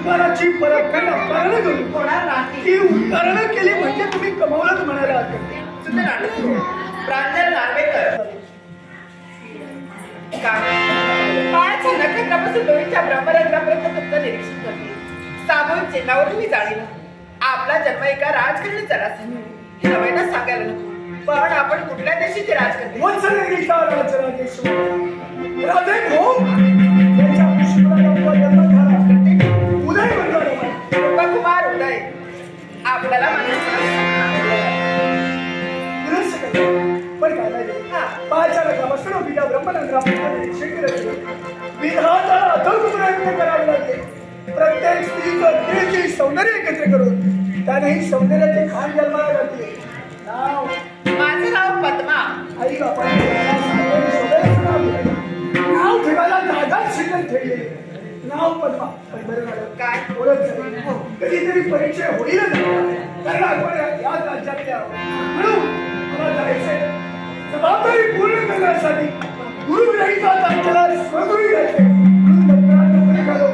उपकाराची परतफेड आपल्याला करू होणार नाही. ती उपकारणं केली म्हणजे तुम्ही कमवलंच म्हणायला हरकत नाही. सुंदर नाटक प्रांजल नार्वेकर काळाच्या नक्षत्रापासून डोळीच्या ब्रह्मरंध्रापर्यंत तुमचं निरीक्षण करते. सामूहिक चिन्हावरून मी जाणील आपला जन्म एका राजकारणी जरास हे नव्यानं सांगायला नको. पण आपण कुठल्या देशाचे राजकारणी? वत्सलेचा राजराजेश्वर राजे भोग यांच्या पुष्कळाचा जन्म झाला. उदय म्हणतो कुमार उदय आपल्याला पण काय नाही पाच्या नकापासून विजा ब्रह्मनंदरापर्यंत निरीक्षण केलं. विधाता अथक प्रयत्न करावे लागले. प्रत्येक स्त्रीचं तिचे सौंदर्य एकत्र करून त्यानेही सौंदर्याचे खान जन्माला घातले. नाव माझे नाव पद्मा. आई बापाने नाव ठेवायला जागा शिल्लक ठेवले. नाव पद्मा. काय ओळख झाली कधीतरी परिचय होईलच कारण आपण याच राज्यातल्या म्हणून मला जायचंय. जबाबदारी पूर्ण करण्यासाठी गुरु रहितात आपल्याला स्वगुरू घ्यायचे म्हणून निघालो.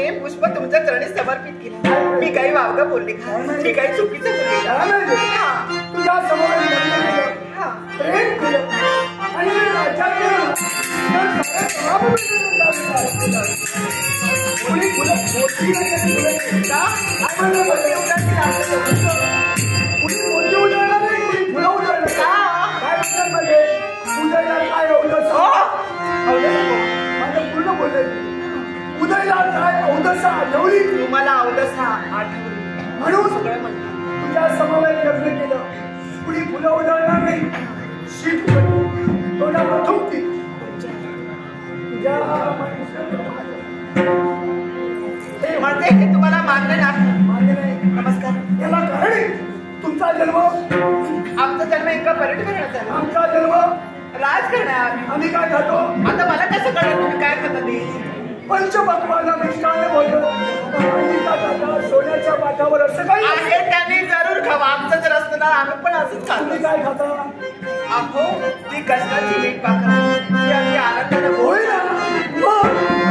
प्रेम पुष्प तुमच्या चरणी समर्पित केलं. मी काही वावगं बोलले का? मी काही चुकीचं बोलले का? तुझ्या समोर लग्न केलं, प्रेम केलं आणि राज्यात केलं तर सगळं जबाब कोणी फुलं मोठी कुणी मोठी उडवणार नाही, कुणी फुलं उडवणार काय म्हणतात मध्ये उदयला काय अवदस माझं पूर्ण बोलायचं. उदयला काय अवदसा आठवली, तुम्हाला अवदसा आठवली म्हणून सगळं म्हणतात तुझ्या समवेत लग्न केलं. कुणी फुलं उडवणार नाही, शीत तोंडावर थुंकती तुझ्या म्हणते हे तुम्हाला मान्य नाही. मान्य नाही. नमस्कार. याला कारण आहे तुमचा जन्म, आमचा जन्म एका पर्यटनाचा झाला. आमचा जन्म राजकारणात आम्ही काय खातो. आता मला कसं कळलं तुम्ही काय खाता ते? पंचपक्वाना मिष्टान्न भोजन सोन्याच्या पाठावर असं काही आहे त्यांनी जरूर खावा. आमचं जर असतं ना आम्ही पण असंच तुम्ही खातो. काय खाता. अहो ती कष्टाची मीठ पाकर ती अगदी आनंदाने होय ना. मग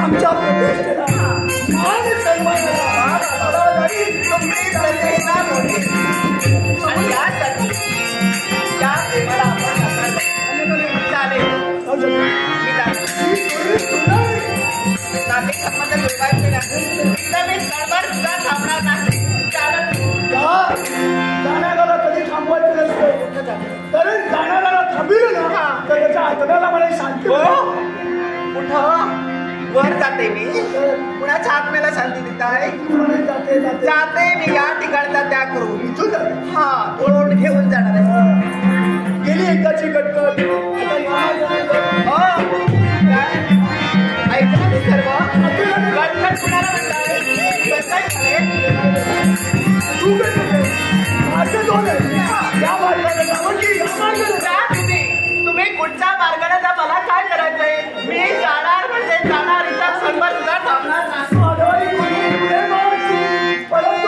आमच्या प्रतिष्ठेला मान सन्मानाला तुम्ही प्रतिष्ठा मोठी आणि यासाठी या प्रेमाला आपण चालेल. मी नाते संबंध जोडायचे नाही तर मी सरकार सुद्धा थांबणार नाही. चालत जाण्याला कधी थांबवायचं नसतं, तर जाण्याला थांबविलं ना तर त्याच्या आत्म्याला मला शांती कुठं वर जाते मी, कुणाच्या आत्म्याला शांती देत आहे. जाते जाते जाते मी या ठिकाणचा त्याग करून इथून जाते. हा तोड घेऊन जाणार आहे. गेली एकदाची कटकट ऐकलं मी सर्व कटकट कुणाला म्हणतात तू काय माझं दोन आहे या मार्गाने जावं की या मार्गाने तुम्ही कुठच्या मार्गाने जा. मला काय करायचंय? मी जाणार म्हणजे जाणार. इथं संपर्क सुद्धा थांबणार नाही. परंतु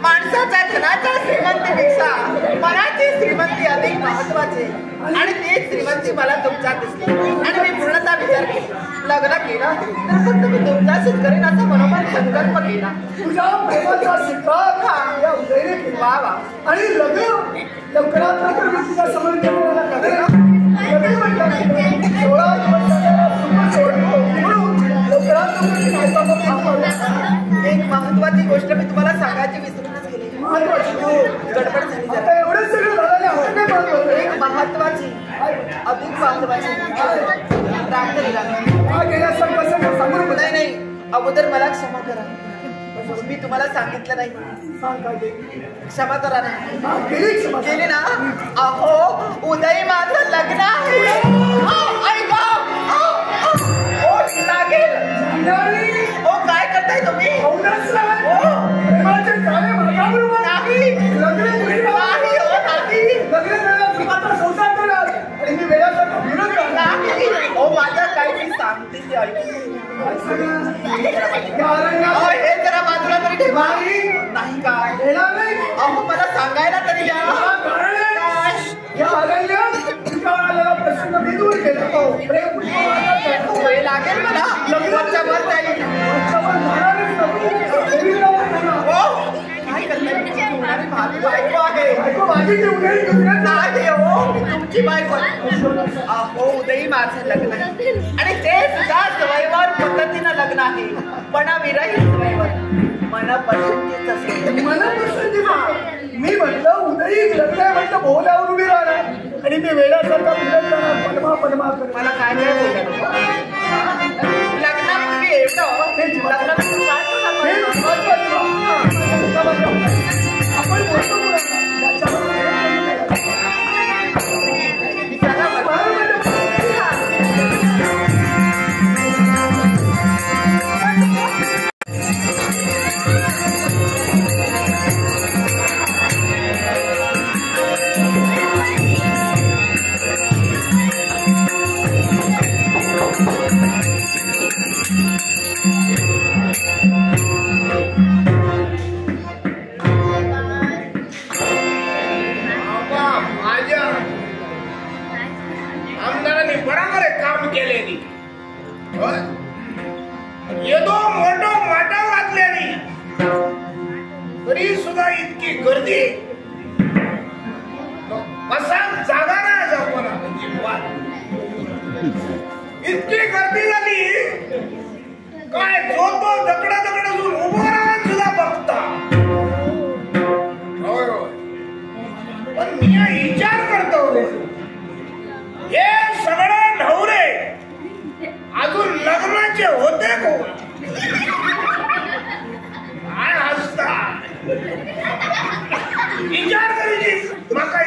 माणसाच्या धनाच्या श्रीमंतीपेक्षा मनाची श्रीमंती अधिक महत्वाची आणि तीच श्रीमंती मला तुमच्यात दिसली आणि मी पूर्णतः विचार केला लग्न केलं तर फक्त मी तुमच्याशीच करेन असा मनोमन संकल्प केला. तुझ्या प्रेमाचा स्वीकार या उदयने केला आणि लग्न लवकरात लवकर मी तुझ्या समोर केलेला करेन. लग्न म्हटलं 16 दिवस म्हणून लवकरात लवकर एक महत्वाची गोष्ट मी तुम्हाला सांगायची विसरूनच गेली. गडबड झाली आता एवढं सगळं झालं एक महत्वाची अधिक महत्वाची नाही अगोदर मला क्षमा करा. मी तुम्हाला सांगितलं नाही. क्षमा करा ना. केली ना. अहो उदय माझं लग्न आहे. ओ काय करताय तुम्ही. माझं काही मी सांगते ते हे जरा बाजूला तरी ठेवा. नाही काय अहो मला सांगायला तरी लागेल मला लग्नाच्या वर जाईल. काय करताय भावी बायको आहे तुमची बायको. अहो उदयी माझं लग्न आहे आणि ते सुद्धा स्वयंवर पद्धतीनं लग्न आहे. मनाविरहित स्वयंवर मनपसंतीच असेल. मी म्हटलं उदयी लग्न आहे म्हटलं भोवल्यावर उभी राहणार आणि मी वेळासारखा फिरत जाणार पद्मा पद्मा करत. मला काय काय बोलणार लग्नापूर्वी येतो आपण बोलतो इतकी गर्दी झाली काय जो तो दगड अजून उभं राहून सुद्धा बघता. पण मी विचार करतो हे सगळे ढवरे अजून लग्नाचे होते कोण. काय हसता विचार करीची माका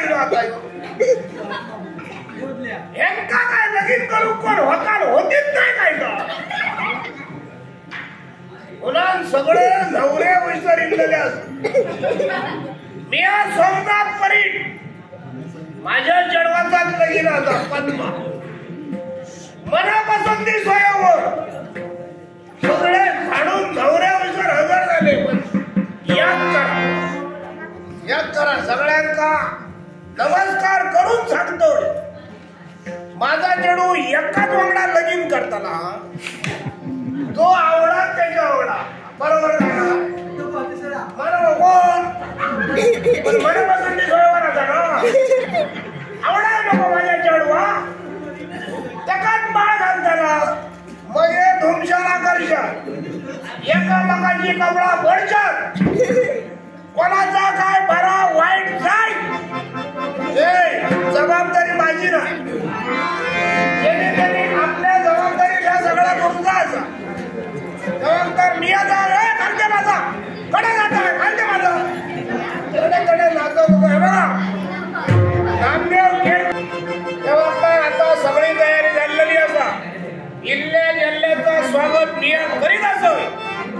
यांका काय लगीन करू कोण होकार होतीच नाही काय का. पुन्हा सगळे नवरे विसरलेले मी आज सोमनाथ परीट माझ्या जन्माचा लगीनाचा पद्मा मनापसंती स्वयंवर सगळे खाणून नवरे विसर हजर झाले. पण याद करा सगळ्यांका नमस्कार करून सांगतोय माझा चेडू एकाच वांगडा लगीन करताना तो आवडा त्याच्या आवडा बरोबर कोण पण मनपसंती स्वयंवराचा ना आवडा नको माझ्या चेडू त्याकाच बाळ घालताना मध्ये धुमशाला करशात एकामेकांची कपडा पडशात कोणाचा काय बरा वाईट जाय जबाबदारी माझी नाही. आपल्या जबाबदारी ह्या सगळ्या करून जायचा जबाबदार मी आता खालते माझा कडे जाता खालते माझा कडे नाचव बघा नामदेव खेळ तेव्हा आता सगळी तयारी झालेली असा इल्ले जल्ल्याचं स्वागत मी करीत असो.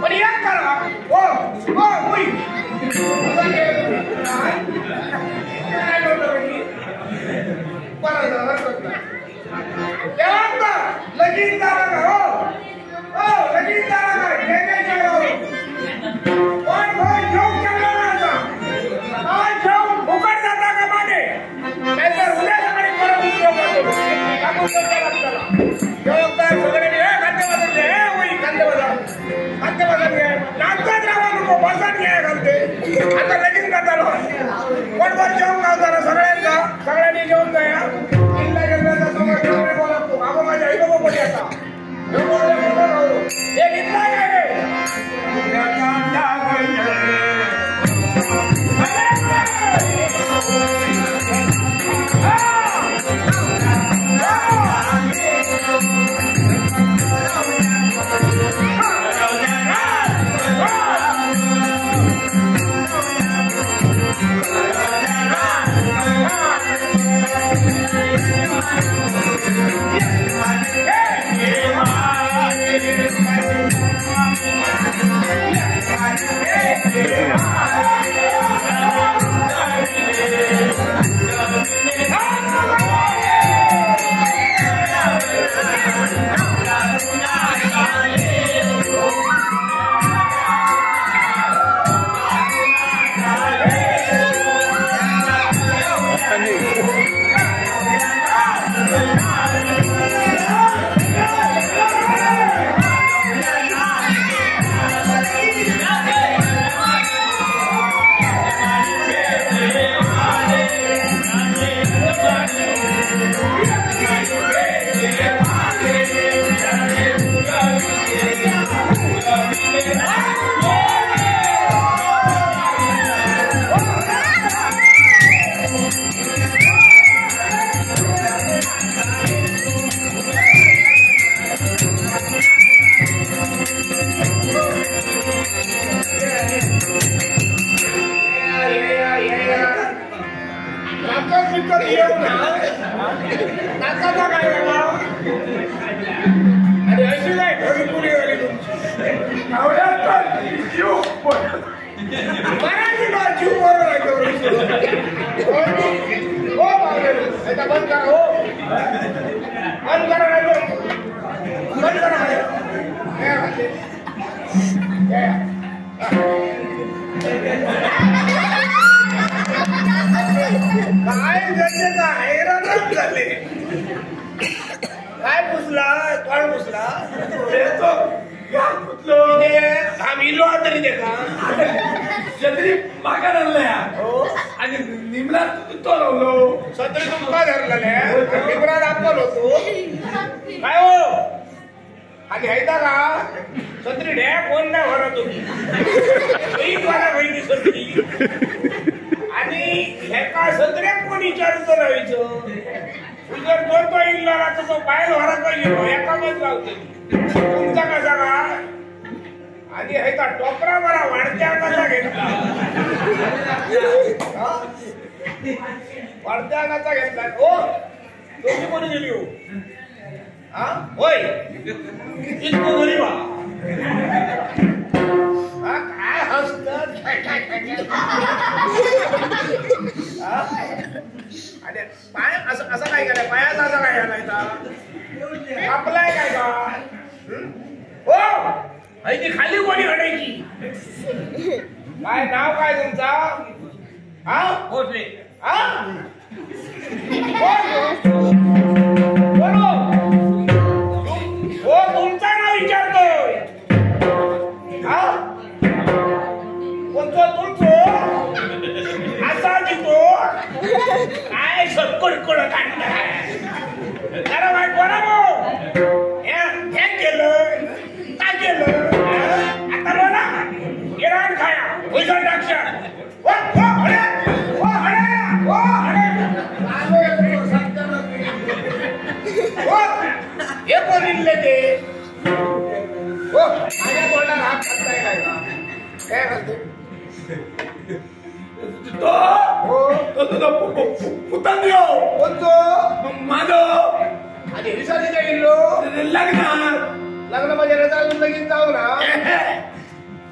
पण एक करा हो हो होई लगीन झाला का हो लगीन झाला का कोण कोण घेऊन केला माझा आज घेऊन फुकट जाता का मागे नाहीतर उद्या सकाळी परत उपयोग सगळ्यांनी खाद्य बदलले होई खाद्य बदलले नाचत राहा नको बसत घ्या घालते आता लगीन करताना कोणभर जेवण घालताना सगळ्यांनी जेवण जाया किल्ला गेल्याचा समोर जेवण बोलतो बाबा माझ्या आई बाबा कोणी आता हे किल्ला काय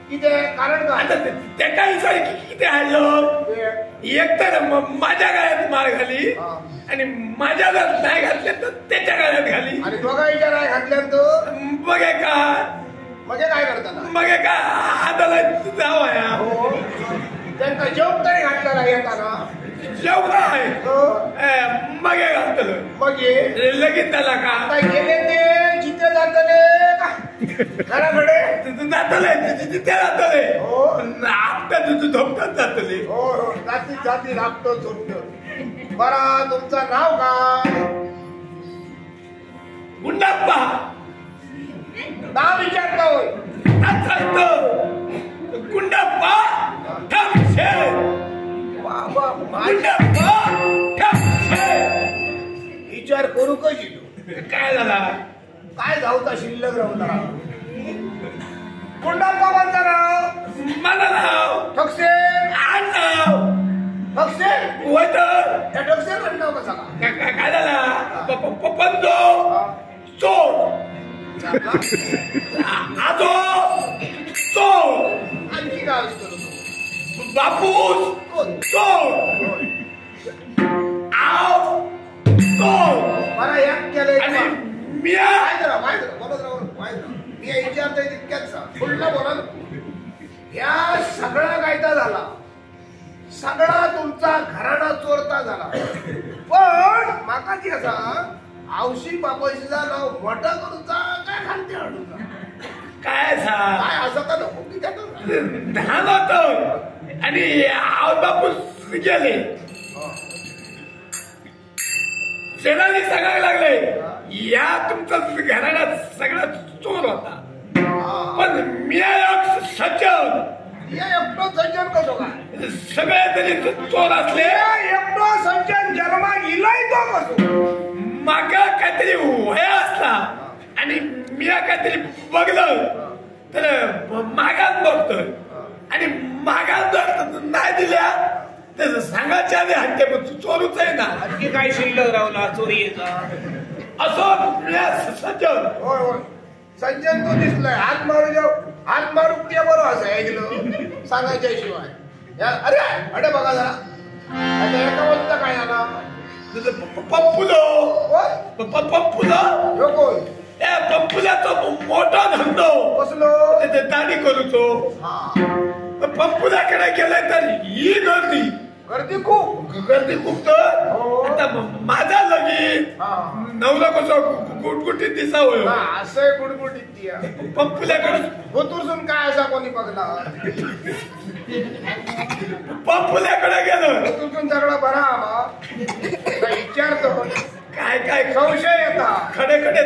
किती कारण काय आता ते काही सॉरी किती हाडलो एक तर माझ्या गळ्यात मार घाली आणि माझ्या गळ्यात नाही घातले तर त्याच्या गळ्यात घाली आणि दोघांच्या नाही घातल्यान तो बघे का मग काय करताना मग का हाताला जावया त्यांना जेवण तरी घातलेला येताना जेवढा आहे मग घातलं मग लगेच त्याला का आता गेले ते जिथे जातले का घराकडे जातले तिथे जातले हो आपल्या तुझं धोपटात जातले हो हो जाती जाती लागतो झोपत बरा तुमचं नाव काय गुंडाप्पा नाव विचारतोय गुंडाप्पा ठमशे बाबा गुंडाप्पा ठमशे विचार करू कशी तू काय झाला काय धावता शिल्लक राहता गुंडाप्पा म्हणता नाव मला नाव ठकसे आण नाव ठकसे वैद त्या ठकसे नाव कसा काय झाला पंजो चोर आजो चोर आणखी काय असतो बापूस चोर आव चोर मला एक केलंय आणि मिया मी विचारतोय तितक्याच पुढला बोला या सगळा कायदा झाला सगळा तुमचा घराणा चोरता झाला पण माका ती असा आवशी बापाशीचा नाव मोठा करूचा काय खालते हाडूचा काय काय असं का नको की त्यानं धान होत आणि आव बापूस गेले शेजारी सांगायला लागले या तुमचा घराणा सगळा चोर होता पण मी एक सज्जन या एकटो सज्जन कसो काय सगळे तरी चोर असले एकटो सज्जन जन्मा इलाय तो कसो मागा काहीतरी वया असला आणि मी काहीतरी बघलं तर मागात बघतोय आणि मागात जर नाही दिल्या तर सांगायच्या आधी हट्टे पण चोरूच आहे ना आणखी काय शिल्लक राहला चोरीचा असं सज्जन होय होय सज्जन तो दिसलाय हात मारू ते बरोबर असं ऐकलं सांगायच्या शिवाय अरे अरे बघा जरा आता एका वाजता काय झाला पप्पुलो कोण पप्पुलो ह्यो कोण ए पप्पुल्याचा मोठा धंदो कसलो ते दाढी करूचो हा पप्पुल्याकडे गेलाय तर ही गर्दी खूप खूप तर आता माझा लगीन हा नवरा कसं गुटगुटीत दिसा होय असं गुडगुडीत ती पप्पुल्याकडे होतूरसून काय असा कोणी बघला पप्पुल्याकडे गेलो होतूरसून सगळा बरा आम्हा विचारतो काय काय संशय येता खडे खडे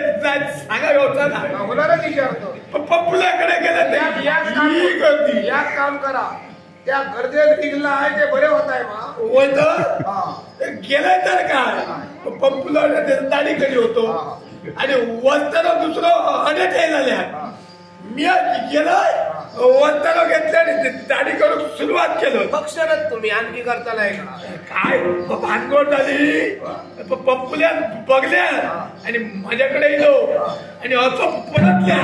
सांगा होता ना होणारच विचारतो पप्पुल्याकडे गेले गर्दी या काम करा त्या गर्दीत निघला आहे ते बरे होत आहे मा होत गेलाय तर काय पप्पुला दाढी कधी होतो आणि वस्ताना दुसरं अनेक यायला मी गेलोय वस्ताना घेतल्या आणि दाढी करून सुरुवात केलं अक्षरच तुम्ही आणखी करतालाय का काय भानगड झाली पप्पुल्या बघल्या आणि माझ्याकडे येलो आणि असं परतल्या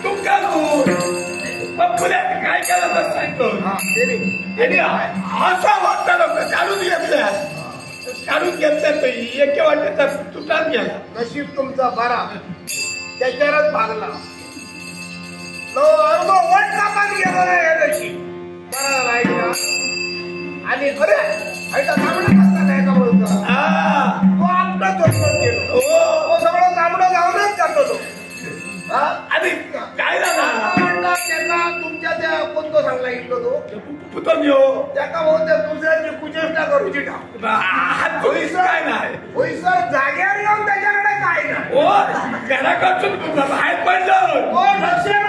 तू का पप्पुल्या काय केलं तर सांगतो आणि असा वाटता काढून घेतल्या तर एक वाटत तुटात गेला नशीब तुमचा बरा त्याच्यावरच भागला वन कापात गेला नाही नशीब बरा राहिला आणि अरे ऐका तांबडा कसला नाही का बोलतो तो आपला चोरत गेलो तो सगळं तांबडा जाऊनच जातो तो आणि काय झाला त्याला तुमच्या त्या कोणतो सांगला इथलो तो पुतम यो त्याका होत्या दुसऱ्याची कुचेष्टा करूची टाक काय नाही होईसर जाग्यावर येऊन त्याच्याकडे काय नाही ओ घराकडून बाहेर पडलं ओ ठक्षण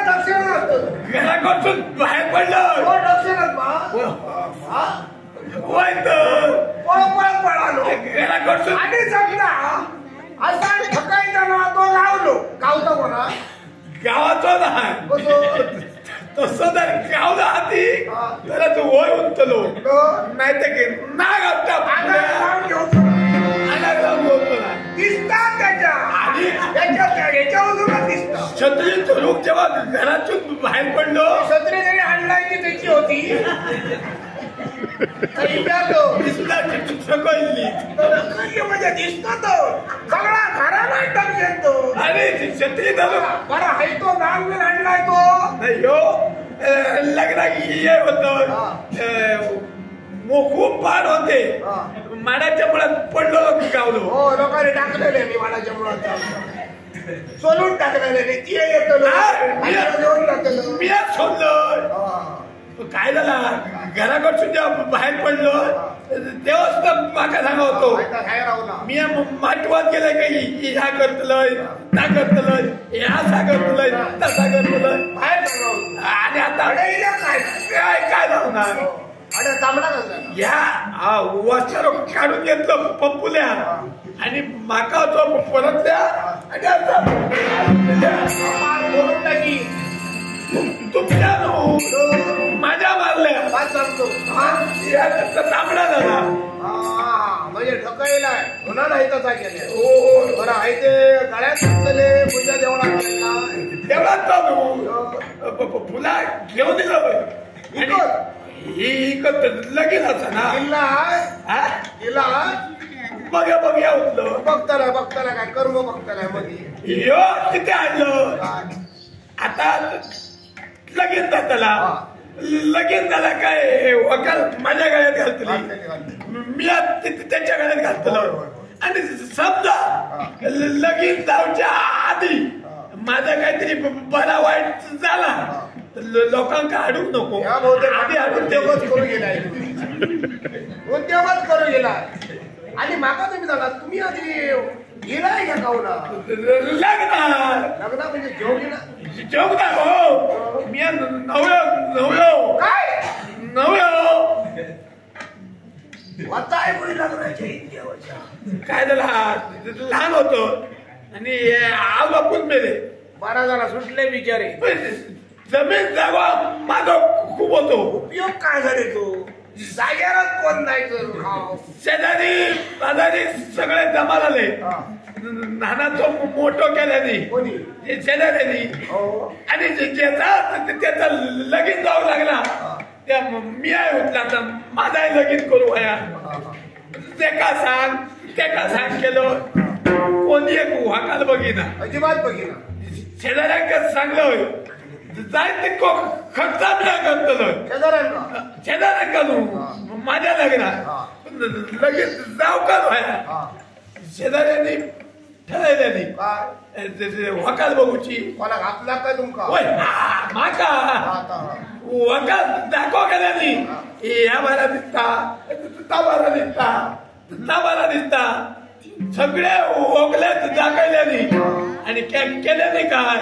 असतो घराकडून बाहेर पडलं ओ ठक्षणच होय तर पळ पळालो घराकडून आणि समजा असा ठकायचा ना तो गावलो गावता कोणा गावाचं नाही तसं जर गावला हाती त्याला तू वय उंचलो नाही तर नाग दिसतात त्याच्या आणि याच्यावरून दिसतात छत्री लोक जेव्हा घरातून बाहेर पडलो छत्री जरी आणलाय ती त्याची होती म्हणजे दिसतो तो सगळा घराला येतो. अरे छत्री धरून बरं हाय तो नाग बिल आणलाय तो नाही हो लग्नात ये होत खूप पार होते माडाच्या मुळात पडलो गावलो. हो लोकांनी टाकलेले मी माडाच्या मुळात सोलून टाकलेले नाही ती येतो मी सोडलं. काय झाला घराकडसून जेव्हा बाहेर पडलो तेव्हाच तर माका सांगा होतो मी माटवात गेलाय काही ह्या करतलंय त्या करतलंय ह्या करतलंय तसा करतलंय बाहेर आणि आता काय काय काय लावणार तांबडा या वस्त्र काढून घेतलं पंपुल्या आणि माका तो परतल्या आणि आता तुमच्या माझ्या मारल्या तांबडा झाला म्हणजे ढकलाय होणार नाही तसा गेले बरं आहे ते गळ्यात घातलेले पूजा देवळात तेवढाच चालू फुला घेऊन दिलं ही लगेच असं ना तिला बघ्या उठलं बघताना काय कर्म बघताना मध्ये किती आणलं आता लगेच त्याला काय वकाल माझ्या गळ्यात घालतली मी त्यांच्या गळ्यात घालतलो आणि समजा लगीन जाऊच्या आधी माझा काहीतरी बरा वाईट झाला लोकांना अडूक नको आधी उद्योगच करू गेला आणि माका तुम्ही सांगा तुम्ही आधी गेलाय का कावला लग्न म्हणजे जेवणा हो मी नवयो काय काय झालं लहान होतो आणि आज बापूच मेले 12 जण सुटले बिचारे जमीन जागा माझा खूप होतो उपयोग काय झाले तो जागेवरच कोण नाही शेजारी सगळे जमा झाले नानाचं मोठं केल्याने शेजाऱ्यांनी आणि त्याचा लगीन जाऊ लागला त्या मी आहे उठला तर माझाही लगीन करू वया ते का सांग केलं कोणी एक वाकाल बघिना अजिबात बघिना शेजाऱ्यांका सांगलं जाय ते खर्चा करतलो शेजाऱ्यांका माझ्या लग्नात लगेच जाऊ का व्हाया शेजाऱ्यांनी ठरवल्यानी वकाल बघूची मला घातला का तुमका माका वकाल दाखव केल्यानी ह्या बारा दिसता ता बारा दिसता सगळे ओगल्यात दाखवल्यानी आणि केल्याने काय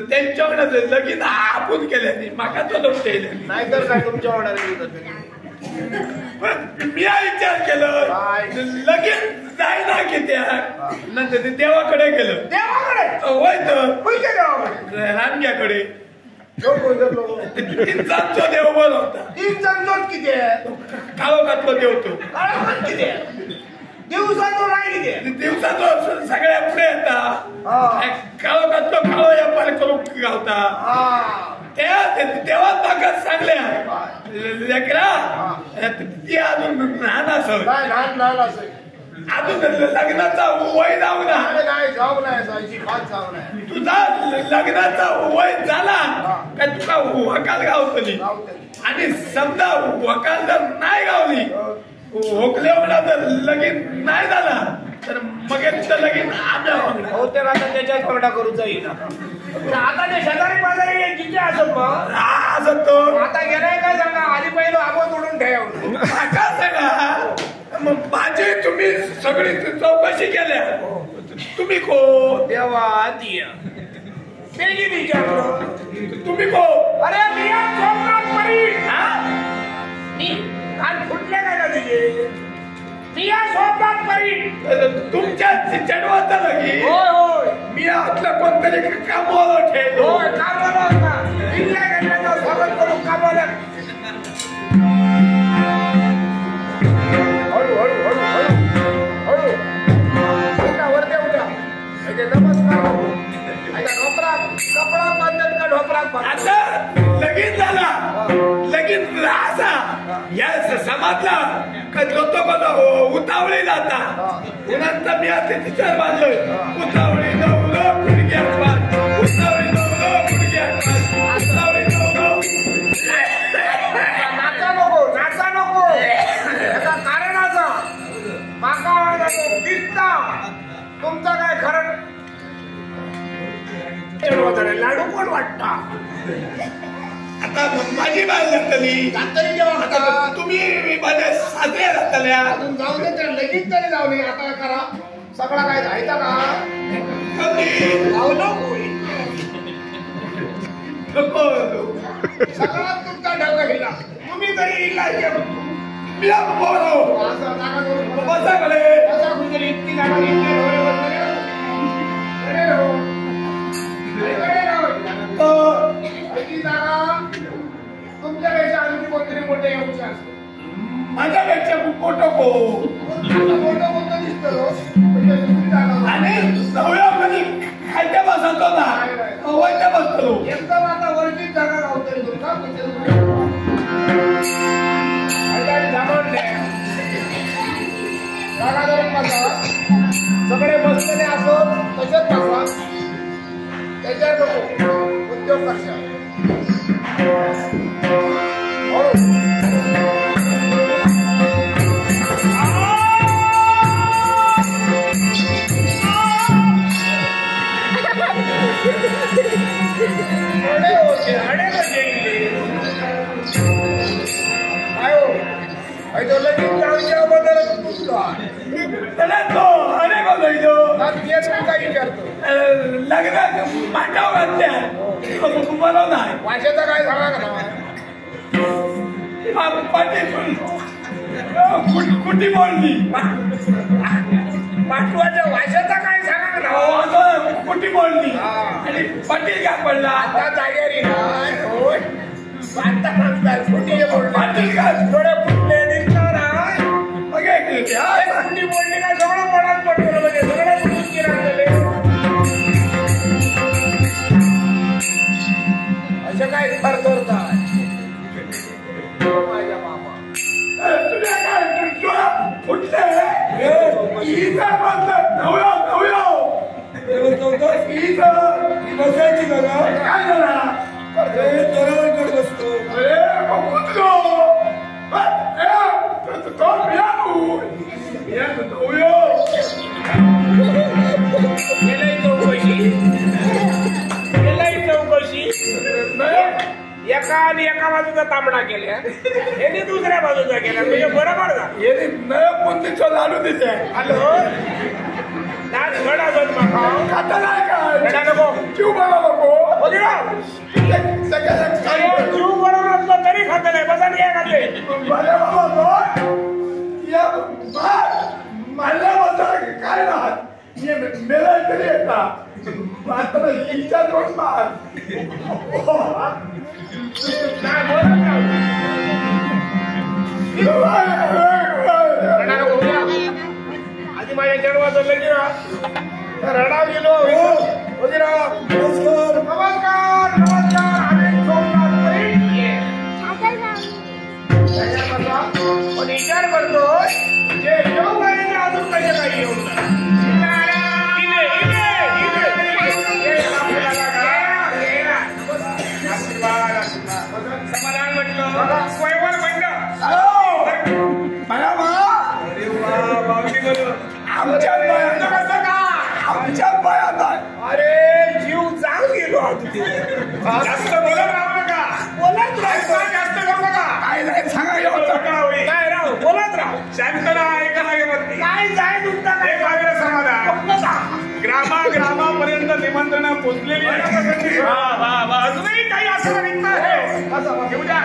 त्यांच्या लगीन आपण केल्याने माका तो नाहीतर काय तुमच्या मी विचार केलं लगीन जायना की त्या नंतर ते देवाकडे गेलं होय तर रामग्याकडे तीन जाणतो देव बोल होता किती काळोखातलो देव तो किती दिवसाचो नाही किती दिवसाचो सगळ्या पुढे येता काळोखातलो काळो व्यापार करून गावता तेव्हा ताकद सांगल्या लेकरा ती अजून लहान असेल अजून लग्नाचा वय जाऊ ना तुझा लग्नाचा वय झाला का तुला वकाल गावतली आणि समजा वकाल जर नाही गावली होकले जर लगीन नाही झाला तर मग लगीन आम्ही बहुतेक आता त्याच्याच पगडा करू जाईल आता ते शेजारी पाजारी जिथे असत आता गेलाय काय सांगा आधी पहिलं आबो तोडून ठेवलं का सांगा मग माझी तुम्ही सगळी चौकशी केल्या तुम्ही को देवा आधी तुम्ही को अरे काल फुटले काय ना तुझे तुमच्या चढवत झालं की मी आतलं कोणतरी कामाला ठेवलो स्वागत करून कामाला हळू वरती उठा नमस्कार कपडा या समाजला उतावळी जाता नंतर मी आता तिथं बांधलोय उतावळी नवलं गुडघ्यात पाच उतावळी नवलं गुडघ्यात पाच उतावळी नवलं नाचा नको याचा कारणाचा माका दिसता तुमचं काय खरं लाडू कोण वाटता आता माझी बाल लागतली जेव्हा तुम्ही माझ्या सासऱ्या लागतल्या अजून जाऊ दे तर लगेच तरी जाऊ नये आता करा सगळा काय जायचा का सगळा तुमचा ढगा गेला तुम्ही तरी मी बोलो बसाकडे इतकी जागा तुमच्यापेक्षा आणखी कोणतरी मोठे येऊचे असतो माझ्यापेक्षा मोठं को मोठं कोणतं दिसतं आणि नवऱ्यामध्ये खायच्या बसतो ना वरच्या बसतो एकदम आता वरचीच जागा गावतरी तुमचा जागा धरून बसा सगळे बसलेले असो तसेच बसा त्याच्यात नको उद्योग कशा लग्नात मांडाव घातल्या नाही वाशाचा काय झाला का कुठे बोलली पाठवाच्या वाशाचा काय सांगा ना कुठे बोलली आणि पाटील काय पडला आता जागेरी नाही पाटील का थोडे फुटले दिसणार कुठे बोलली का सगळं पडात पडतो म्हणजे सगळं फुटून गेले असं काय करतात माझ्या मामा तुझ्या काय फुटले बसायची जरा काय झाला बरोबर करत बसतो एका आणि एका बाजूचा तांबडा केल्या यांनी दुसऱ्या बाजूचा केला म्हणजे बरोबर का बुंदीचा लाडू दिले हॅलो नाच घडा जात माका खाता नाही का घडा नको जीव बघा नको जीव बरोबर असलं तरी खात नाही बसा नाही खाते मारल्याबद्दल काय राहत मेला तरी येता आता इच्छा दोन मार आधी माझ्या जन्माचं लग्न रडाव गेलो नमस्कार नमस्कार आम्ही पण विचार करतो जे येऊ नाही अजून कसे काही येऊ समाधान म्हटलं स्वयंवर म्हणलं आमच्या बयात अरे जीव जाऊ गेलो जास्त बोलत राहू नका बोलत राहायचा जास्त करू नका काय नाही सांगा काय राहू बोलत राहू शांतता ऐकायला गेलं काय जाय तुमचा एक आग्रह समाधान ग्रामापर्यंत निमंत्रणा पोचलेली अजूनही काही असं रिक्त आहे घेऊ द्या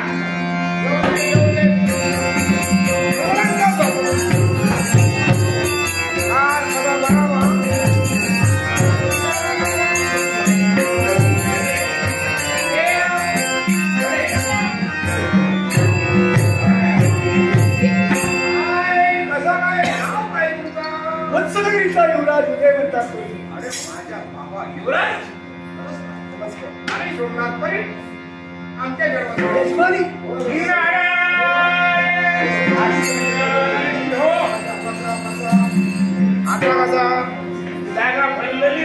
वत्सलगिरीचा युवराज उदय म्हणतात. अरे माझ्या बाबा युवराज आणि सोमनाथ परी आमच्या घरात यजमानी नारायण माझा जागा भरलेली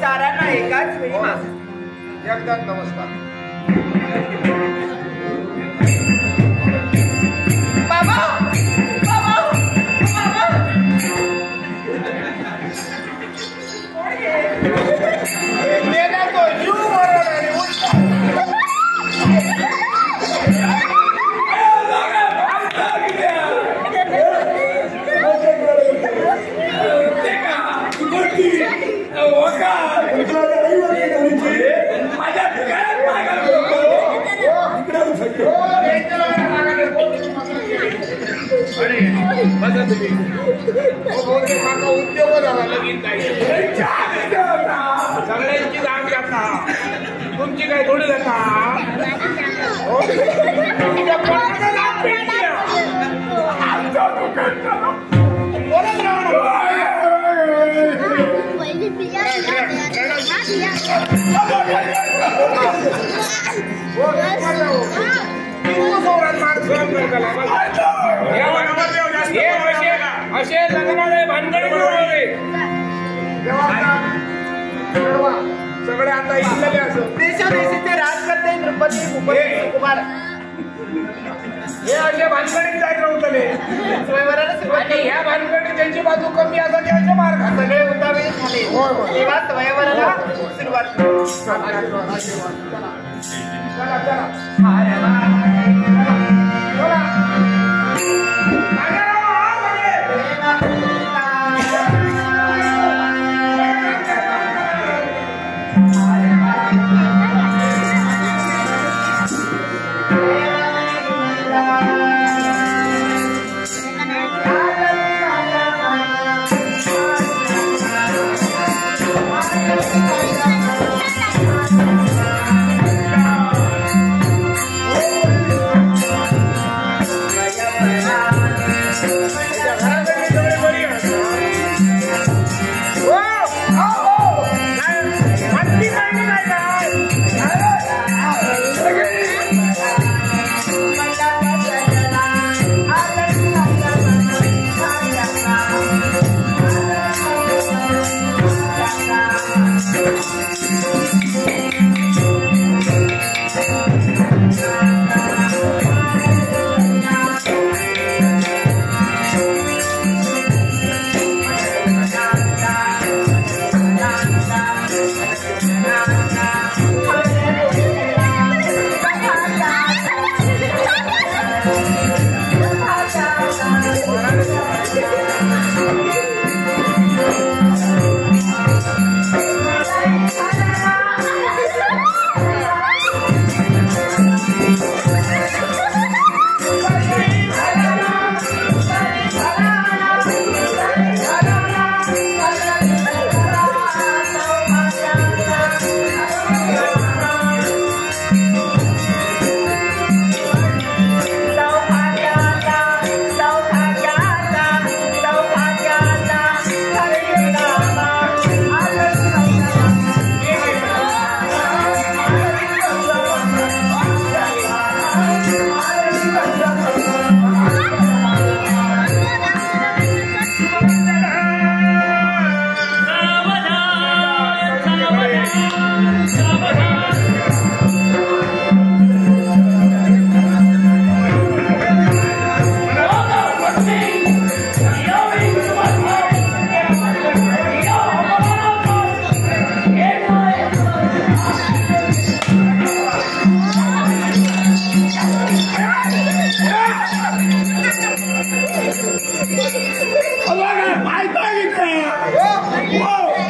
सारांना एकाच वेळी माझा एकदा नमस्कार बाबा बाबा बाबा मेला तो जीव मरण आणि उद्योग झाला लगीन सगळ्यांची जाण घेता तुमची काय थोडी घेता असे लग्नाला भानगडी सगळे आता इथले असं देशादेशीचे राजकर्ते नृपती भूपती कुमार हे असे भानगडीत जायचं होतले स्वयंवराला सुरुवात आणि ह्या भानगडीत त्यांची बाजू कमी असं त्यांचे मार खात सगळे उतावे झाले तेव्हा स्वयंवराला सुरुवात चला चला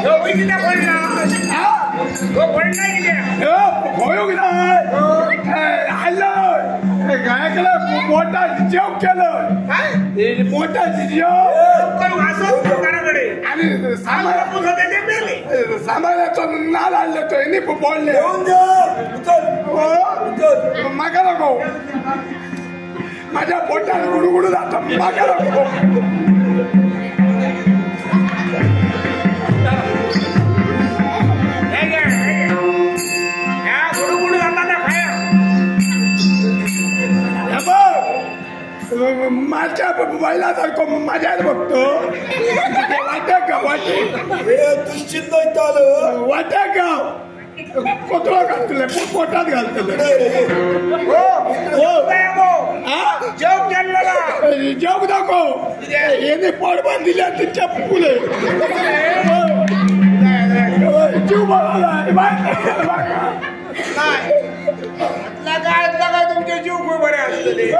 तो किती पडला तो पडला किती होयोग नाही हल्लो गायकला मोठा जेव केलं काय मोठा जेव वासकडे आणि सामान्याचं नाल आणलं तो यांनी बोलले मागा नको माझ्या पोटात गुडगुडू जातो मागा नको माझ्या बैलासारखं माझ्यात बघतो वाटत का निश्चित नाही चालू वाटत का कोतळा घालतले पोटात घालतले जेव दाखव याने पडबन दिल्या तिच्या फुले जीव लगा तुमचे जीव खूप बरे असते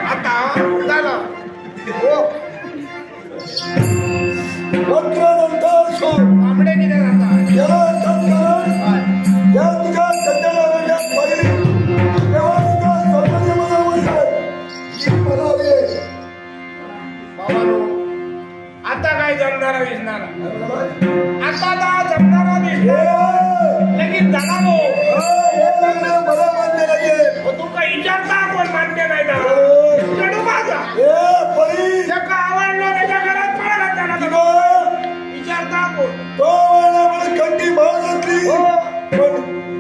आता झालं आंबडे निघा आता काय जमणारा दिसणार आता जमणारा दिसणार लगेच झाला तुमका विचारता कोण मान्य नाही चढू माझा आवडलो त्याच्या घरात पळा त्याला विचारता कोण कंटी मारली पण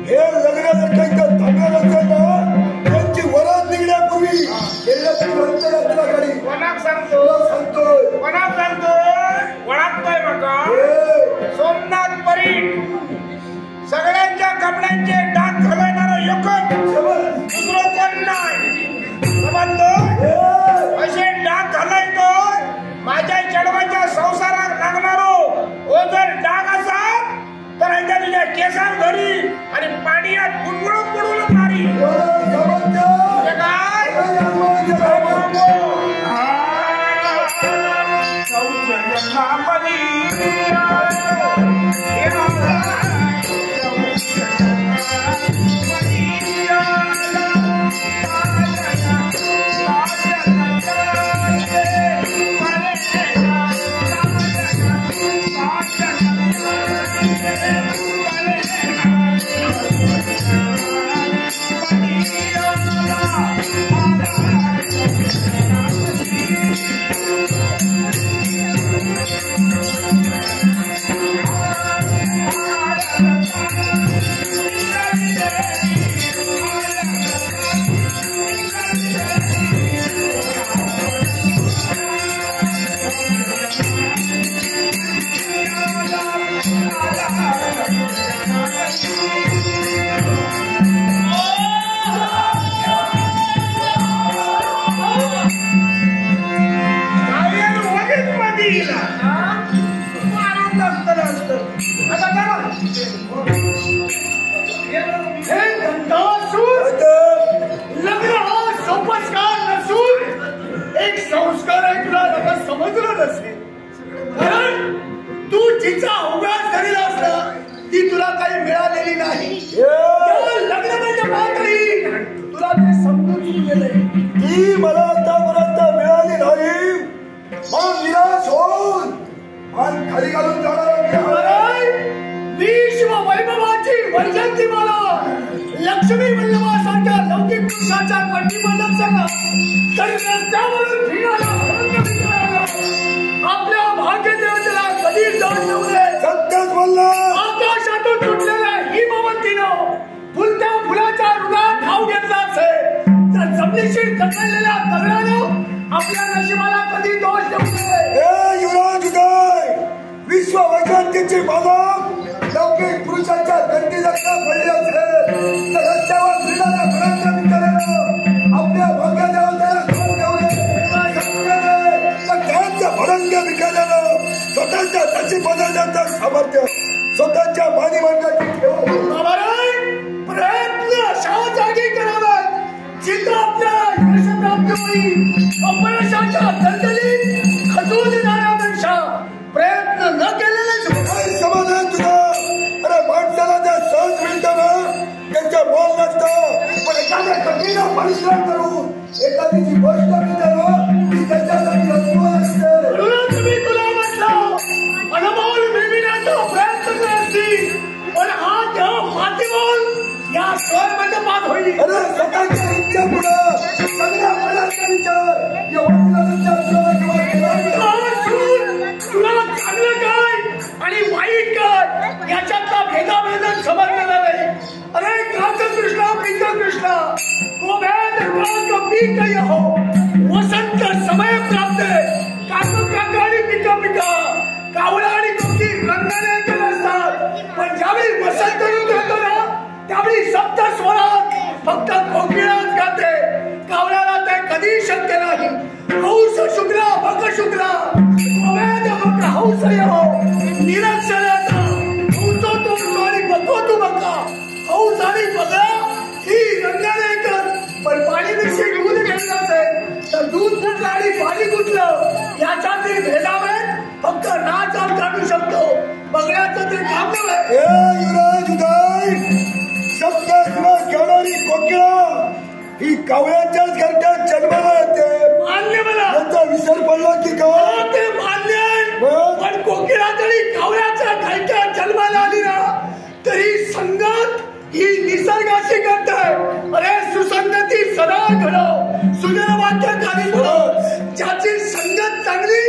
हे लग्न जर काही थांबलं नसेल ना त्यांची वरात निघण्यापूर्वी कोणाक सांगतोय ओळखतोय बघा सोमनाथ परीट सगळ्यांच्या कपड्यांचे डाग घालवणारा एकच दुसरं कोण नाही समजलो असे डाग घालायचो माझ्या चढवाच्या संसारात लागणारो ओ जर डाग असाल तर ह्याच्या तुझ्या केसात घरी आणि पाण्यात बुडबुडून बुडवून मारी काय लक्ष्मी वल्लभासारख्या लौकिक पुरुषाच्या कंठीबंधन झाला तर रस्त्यावरून फिरायला आपल्या भाग्यदेवतेला कधी जाऊन येऊ नये. सत्याच बोलला. आकाशातून तुटलेल्या हिमवंतीनं फुलत्या फुलाच्या रुगात ठाव घेतला असेल तर जमिनीशी कचरलेल्या दगडानं आपल्या नशिबाला कधी दोष देऊ नये. हे युवराज काय विश्व वैजंतीची बाबा लौकिक पुरुषाच्या कंठी जगता पडली असेल तर रस्त्यावर फिरणाऱ्या फळांच्या विचारानं आपल्या भाग्यदेवतेला खाऊ देऊ नये. त्यांच्या भडंग्या विकायला स्वतःच्या नशीब बदलण्याचं सामर्थ्य स्वतःच्या मानी मांडण्याची ठेव प्रयत्न अशा जागी कराव्यात जिथं आपल्याला यश प्राप्त होईल. अपयशाच्या दलदलीत खचून येणाऱ्यापेक्षा सप्त स्वरात फक्त कोकिळाच गाते. कावळ्याला ते कधी शक्य नाही. हौस शुक्ला बक शुक्ला अवैध बक हौस हो निरक्षरता हौसो तो आणि बको तू बका. हौस आणि बगळा ही रंगाने एकच. पण पाणी मिश्रित दूध घेतलं असेल तर दूध कुठलं आणि पाणी कुठलं याच्यातील भेदाभेद फक्त राज काढू शकतो. बगळ्याचं ते काम नव्हे. युवराज उदय, सप्तस्वर घेणारी कोकिळा ही कावळ्याच्याच घरट्यात जन्माला येते. मान्य मला याचा विसर पडला की काय? ते मान्य आहे. पण कोकिळा जरी कावळ्याच्या घरट्यात जन्माला आली ना तरी संगत ही निसर्गाशी करताय. अरे सुसंगती सदा घडव. सुंदर वाक्यकारी ज्याची संगत चांगली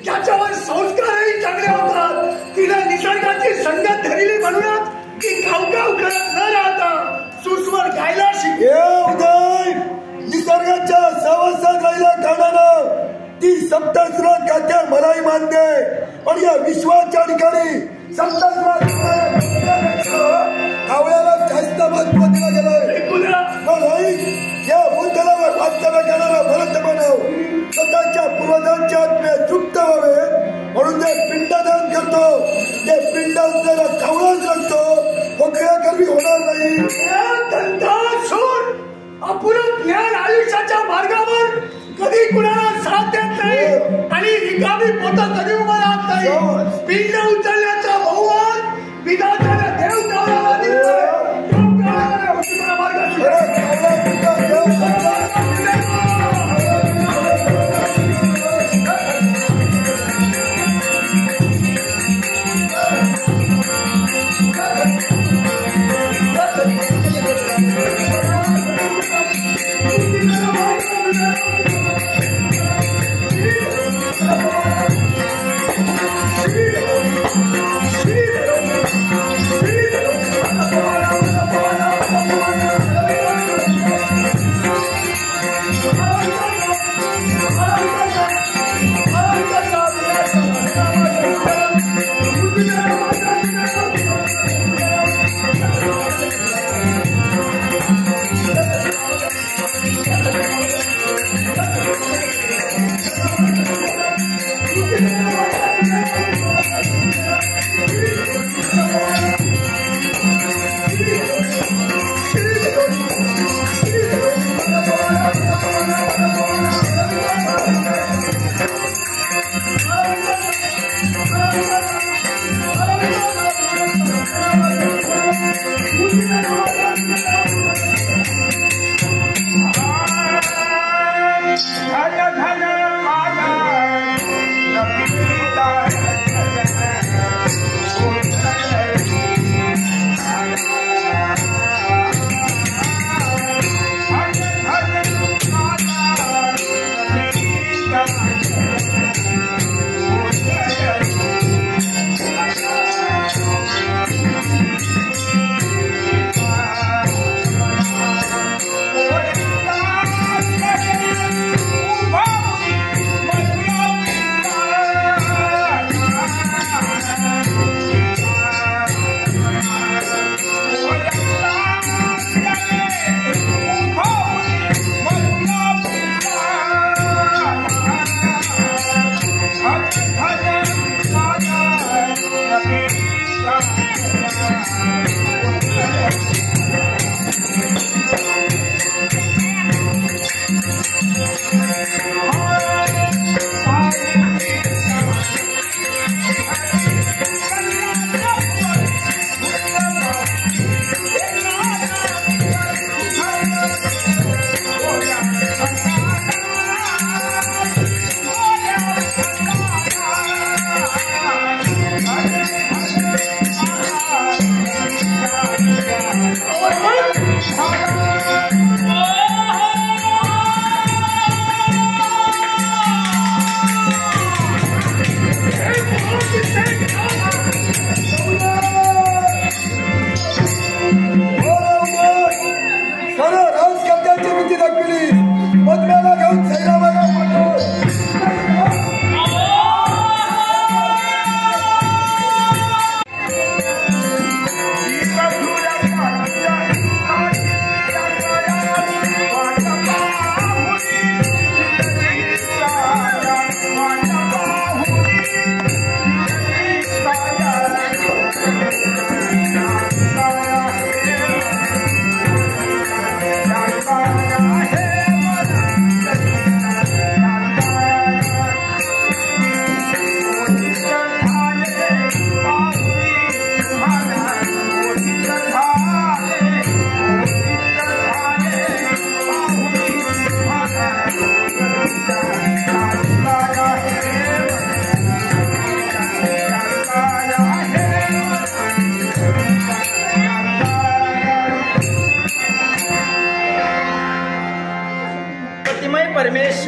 ज्याच्यावर संस्कारही चांगले होतात तिला निसर्गाची संगत धरली म्हणूनच ती कावकाव करत न राहता सुस्वर गायला शिकली. उदय, निसर्गाच्या सहवासात राहिल्या कारणानं ती सप्तस्वर गाते मलाही मान्य. पण या विश्वाच्या ठिकाणी सप्तस्वर कावळ्याला जास्त महत्व दिलं गेलंय. या भूतलावर वास्तव्य करणारा भरत मानव स्वतःच्या पूर्वजांच्या आत्म्यात तृप्त व्हावे म्हणून ते पिंडदान करतो. ते पिंड असलेला कावळाच लागतो. कोकिळा कर्मी होणार नाही. अपुरं ज्ञान आयुष्याच्या मार्गावर कधी कुणाला साथ देत नाही आणि रिकामी पोतं कधी उभं राहत नाही. पिंड उचलण्याचा बहुमान विधात्याने देव कावळ्याला दिलाय. धन धन माता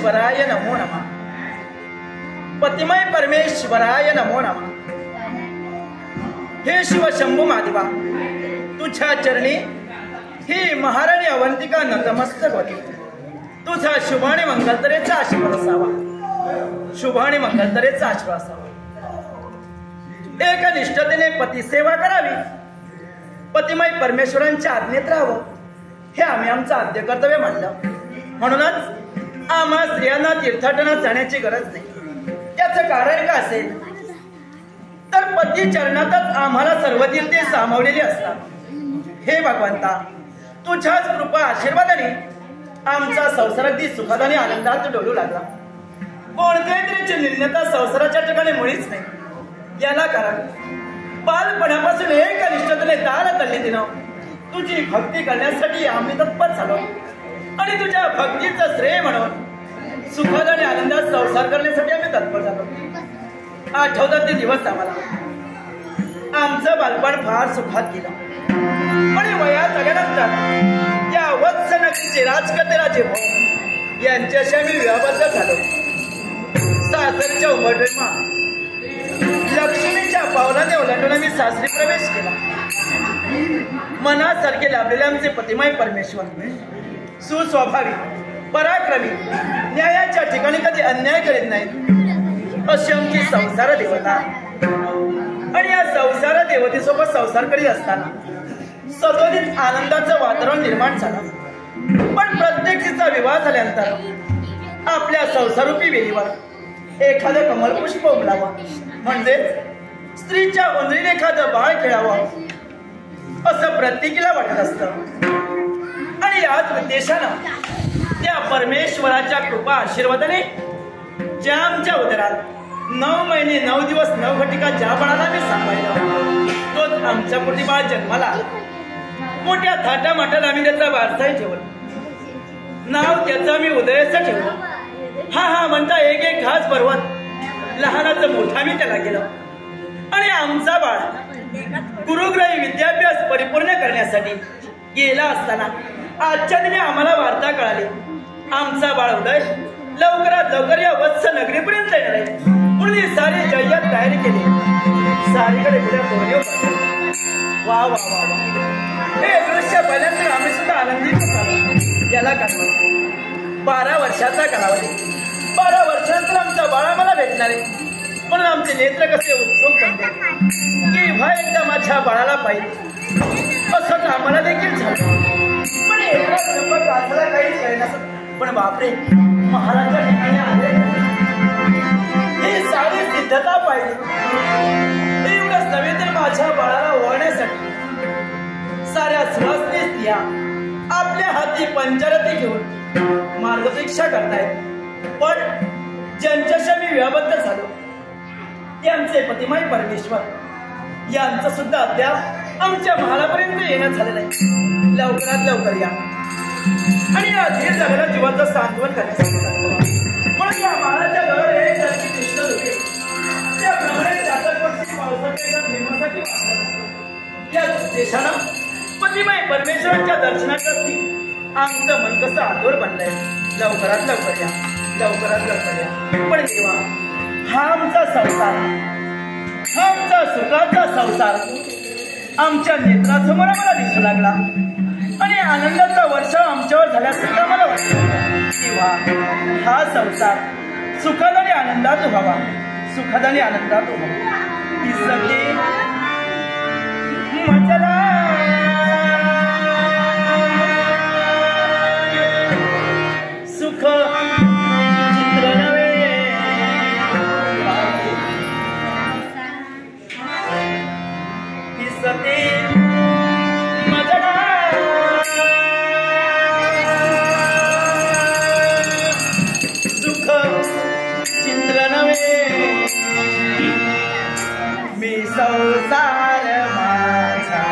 परमेश्वराय नमो नमः. पतिमय परमेश्वराय नमो नमः. हे शिव शंभू महादेवा, तुझ्या चरणी ही महाराणी अवंतिका नतमस्तक होती. तुझा शुभ आणि मंगलतरेचा आशीर्वाद असावा. शुभ आणि मंगलतरेचा आशीर्वाद असावा. एक निष्ठतेने पती सेवा करावी, पतिमय परमेश्वरांच्या आज्ञेत राहावं, हे आम्ही आमचं आद्य कर्तव्य मानलं. म्हणूनच आम्हा स्त्रियांना तीर्थाटनात जाण्याची गरज नाही. याचं कारण काय असेल तर पती चरणातच आम्हाला सर्व तीर्थे सामावलेली असतात. हे भगवंता, तुझ्याच कृपा आशीर्वादाने आमचा संसार अगदी सुखात आणि आनंदात डोलू लागला. कोणत्याही तऱ्हेची निर्णयता संसाराच्या ठिकाणी मुळीच नाही. याला कारण बालपणापासून एक निष्ठतेने दान तल्लीनं तुझी भक्ती करण्यासाठी आम्ही तत्पर झालो आणि तुझ्या भक्तीचं श्रेय म्हणून सुखात आणि आनंदात संसार करण्यासाठी आम्ही तत्पर झालो. आठवतात ते दिवस आम्हाला. आमचं बालपण फार सुखात गेलं आणि वयात आल्यानंतर या वत्स नगरीचे राजकर्ते राजे भाऊ यांच्याशी आम्ही विवाहबद्ध झालो. सासरच्या उमरडीमा लक्ष्मीच्या पावलाने ओलांडून आम्ही सासरी प्रवेश केला. मनासारखे लाभलेले आमचे पतिमय परमेश्वर सुस्वभावी, पराक्रमी, न्यायाच्या ठिकाणी कधी अन्याय करीत नाहीत अशी आमची संसार देवता. आणि या संसार देवतेसोबत संसार करीत असताना सतोदित आनंदाचं वातावरण निर्माण झालं. पण प्रत्येकीचा विवाह झाल्यानंतर आपल्या संसारूपी वेळीवर एखादं कमलपुष्प उमलावं, म्हणजे स्त्रीच्या उंदरीने एखादं बाळ खेळावं असं प्रत्येकीला वाटत असतं. आणि याच उद्देशानं त्या परमेश्वराच्या कृपा आशीर्वादाने ज्या आमच्या उदरात 9 महिने 9 दिवस 9 घटिका ज्या बाळाला मी सांभाळलं तोच आमच्या पोटी बाळ जन्माला आला. मोठ्या थाटामाटात आम्ही त्याचा वारसाही ठेवला. नाव त्याचं मी उदयाचं ठेवलं. हा म्हणता एक एक घास भरवत लहानाचं मोठा मी त्याला केलं. आणि आमचा बाळ गुरुग्रही विद्याभ्यास परिपूर्ण करण्यासाठी गेला असताना आजच्या दिनी आम्हाला वार्ता कळाली, आमचा बाळ उदय लवकरात लवकर या वत्स नगरीपर्यंत येणार आहे. म्हणून सारी जय्यत तयारी केली. सारीकडे पुढे बोलले. वा वा वा वा, हे दृश्य पाहिल्यानंतर आम्ही सुद्धा आनंदित झालो. याला कारण 12 वर्षाचा कालावधी. 12 वर्षानंतर आमचा बाळ आम्हाला भेटणार आहे. म्हणून आमचे नेत्र कसे उत्सुक बनले की भा एकदा माझ्या बाळाला पाहिजे असं आम्हाला देखील झालं. पण एवढा संपर्क असला काहीच काही नसत. पण बापरे, महाराजच्या ठिकाणी आले, ही सारी सिद्धता पाहिजे. एवढंच नव्हे तर माझ्या बाळाला ओळखण्यासाठी साऱ्या सुवासिनी स्त्रिया आपल्या हाती पंचारती घेऊन मार्गदीक्षा करतायत. पण ज्यांच्याशी मी विवाहबद्ध झालो ते आमचे पतिमय परमेश्वर यांचं सुद्धा अद्याप आमच्या महालापर्यंत येणं झालेलं आहे. लवकरात लवकर या आणि या धीर जगण्या जीवाचं सांत्वन करण्यासाठी. म्हणून या महाराच्या जवळ येण्यासारखी दिसत होते त्याप्रमाणे चातक पावसाच्या नेमासाठी या देशानं पतिमय परमेश्वरांच्या दर्शनासाठी आमचं मन कसं आतुर बनलंय. लवकरात लवकर या, लवकरात लवकर या. पण देवा, हा आमचा संसार, हा आमचा सुखाचा संसार आमच्या नेत्रासमोर आम्हाला दिसू लागला आणि आनंदाचा वर्षाव आमच्यावर झाल्यासारखं मला वाटतं. देवा, हा संसार सुखात आणि आनंदात व्हावा, सुखात आणि आनंदात व्हावा. दिसते मजला सुख चित्र नवे, दिसते मजला सुख चित्र नवे, मी संसार माझा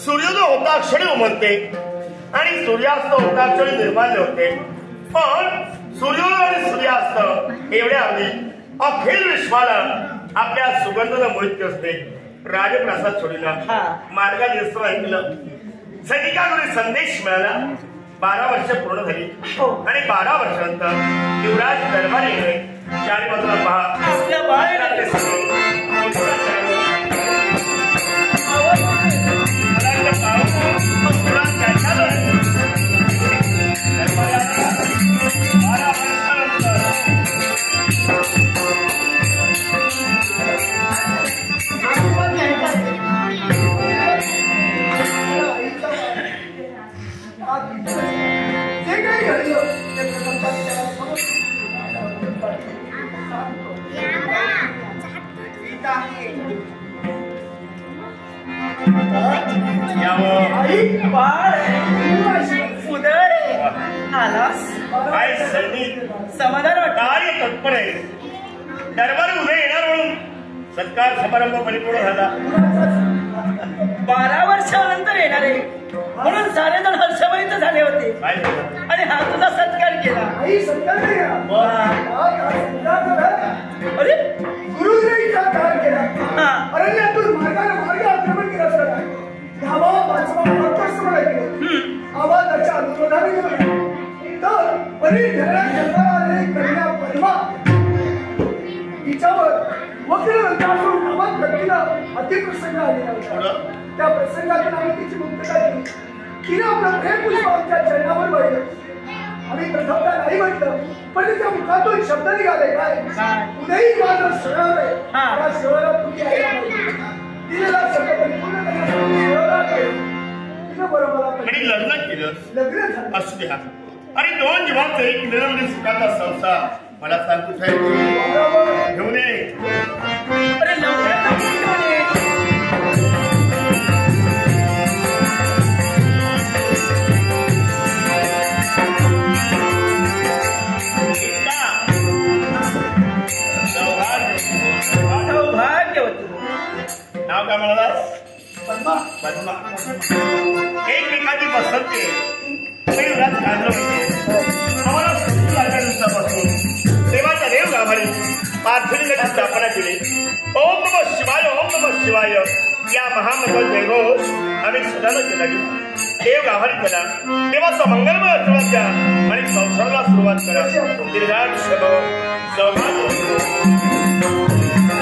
सूर्योदय होता क्षणी उमलते आणि सूर्यास्त होता क्षणी निर्माल्य होते. पण सूर्योदय आणि सूर्यास्त एवढ्या अवधी अखिल विश्वाला आपल्या सुगंधानं मोहित असते. राजप्रासाद सोडला, मार्गाने रस्ता ऐकलं, सैनिकांकडे संदेश मिळाला. 12 वर्ष पूर्ण झाली आणि 12 वर्षानंतर युवराज दरबारी गेले. चारी बाजूला पहा आपल्या बाळाला पाहून यावं आई बाळ उदय आलास काय सैनिक समाधान वाटत कार्य तत्पर आहे. दरबारी उदय येणार म्हणून सत्कार समारंभ परिपूर्ण झाला. 12 वर्षानंतर येणार आहे म्हणून सारेजण हर्षभरित झाले होते काय झालं? आणि हा तुझा सत्कार केला. आई सत्कार नाही केला. अरे गुरुजीचा कार केला. हा अरण्यातून मार्ग आक्रमण केलं असताना धावा वाचवा आकर्षण केले. आवाजाच्या अनुरोधाने गेला तर परिधरणात जन्माला आलेली कन्या पद्मा तिच्यावर वकील नंतर नावात व्यक्तीला अतिप्रसंग आलेला होता. त्या प्रसंगातून आम्ही तिची मुक्तता केली. तिने आपलं प्रेम पुष्प आमच्या चरणावर वाहिलं. आम्ही प्रथमता नाही म्हटलं पण तिच्या मुखातून शब्द निघाले काय उदयी माझं शहर आहे. त्या शहरात तुम्ही यायला पाहिजे. दिलेला शब्द परिपूर्ण करण्यासाठी शहरात गेलो. तिनं बरोबर आणि लग्न केलं लग्न झालं. असू द्या. आणि 2 जीवांचा एक निरंतर सुखाचा संसार मला सांगतो साहेब घेऊन ये. अरे लवकर घेऊन ये. सौभाग्यवती नाव काय म्हणालास? पद्मा पद्मा. एकमेकाची पसंती शरीरात काढलं पाहिजे. आम्हाला लागल्या दिवसापासून देवाचा देव गाभारी पार्थिवची स्थापना केली. ओम नमः शिवाय ओम नमः शिवाय या महामंत्र जयघोष आम्ही सदाला केला गेला. देव गाभारी केला. देवाचा मंगलमय आशीर्वाद द्या आणि संसाराला सुरुवात करा. दीर्घायुष्य सौभाग्य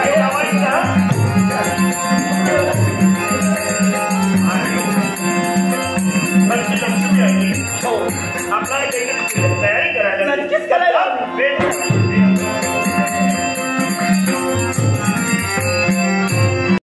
देव गाभारी